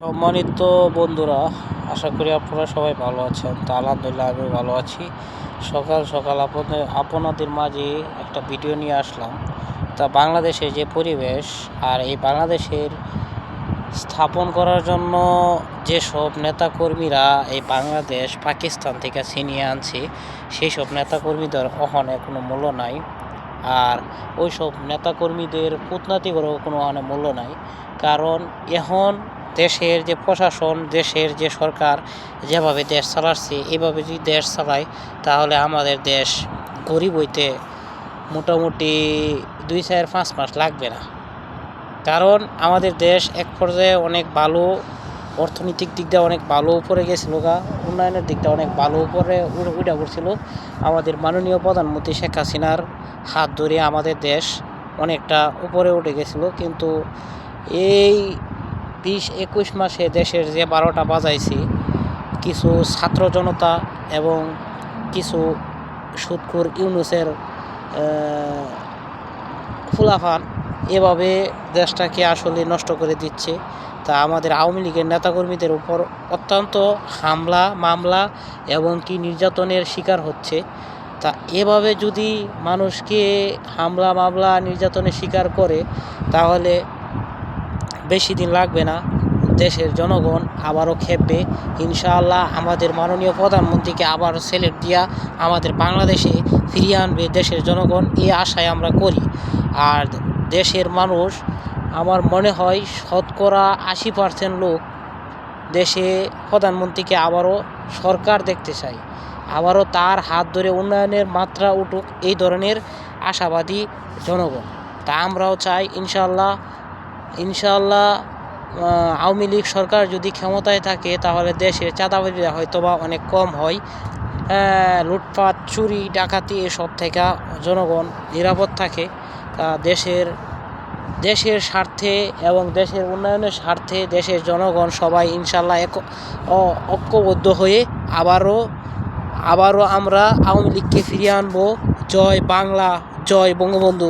সম্মানিত বন্ধুরা, আশা করি আপনারা সবাই ভালো আছেন। তো আলহামদুলিল্লাহ আমি ভালো আছি। সকাল সকাল আপনাদের মাঝে একটা ভিডিও নিয়ে আসলাম। তা বাংলাদেশের যে পরিবেশ আর এই বাংলাদেশের স্থাপন করার জন্য যেসব নেতাকর্মীরা এই বাংলাদেশ পাকিস্তান থেকে ছিনিয়ে আনছে, সেই সব নেতাকর্মীদের ওখানে কোনো মূল্য নাই। আর ওই সব নেতাকর্মীদের কূটনীতি করেও কোনো মূল্য নাই। কারণ এখন দেশের যে প্রশাসন, দেশের যে সরকার যেভাবে দেশ চালাচ্ছে, এভাবে যদি দেশ চালায় তাহলে আমাদের দেশ গরিব হইতে মোটামুটি 2-4-5 মাস লাগবে না। কারণ আমাদের দেশ এক পর্যায়ে অনেক ভালো, অর্থনৈতিক দিক দিয়ে অনেক ভালো উপরে গেছিল, উন্নয়নের দিকটা অনেক ভালো উপরে উঠে পড়ছিল। আমাদের মাননীয় প্রধানমন্ত্রী শেখ হাসিনার হাত ধরে আমাদের দেশ অনেকটা উপরে উঠে গেছিল। কিন্তু এই 20-21 মাসে দেশের যে 12টা বাজাইছি, কিছু ছাত্র জনতা এবং কিছু সুদখোর ইউনূসের ফুলাফান এভাবে দেশটাকে আসলে নষ্ট করে দিচ্ছে। তা আমাদের আওয়ামী লীগের নেতাকর্মীদের উপর অত্যন্ত হামলা মামলা এবং কি নির্যাতনের শিকার হচ্ছে। তা এভাবে যদি মানুষকে হামলা মামলা নির্যাতনের শিকার করে তাহলে বেশি দিন লাগবে না, দেশের জনগণ আবারও খেপবে। ইনশাআল্লাহ আমাদের মাননীয় প্রধানমন্ত্রীকে আবারও সেলেট দিয়া আমাদের বাংলাদেশে ফিরিয়ে আনবে দেশের জনগণ, এই আশায় আমরা করি। আর দেশের মানুষ, আমার মনে হয় 80% লোক দেশে প্রধানমন্ত্রীকে আবারও সরকার দেখতে চায়, আবারও তার হাত ধরে উন্নয়নের মাত্রা উঠুক, এই ধরনের আশাবাদী জনগণ। তা আমরাও চাই ইনশাআল্লাহ আওয়ামী লীগ সরকার যদি ক্ষমতায় থাকে তাহলে দেশের চাঁদাবাজিরা হয়তোবা অনেক কম হয়, লুটপাট চুরি ডাকাতি এসব থেকে জনগণ নিরাপদ থাকে। দেশের স্বার্থে এবং দেশের উন্নয়নের স্বার্থে দেশের জনগণ সবাই ইনশাআল্লাহ ঐক্যবদ্ধ হয়ে আবারও আমরা আওয়ামী লীগকে ফিরিয়ে আনবো। জয় বাংলা, জয় বঙ্গবন্ধু।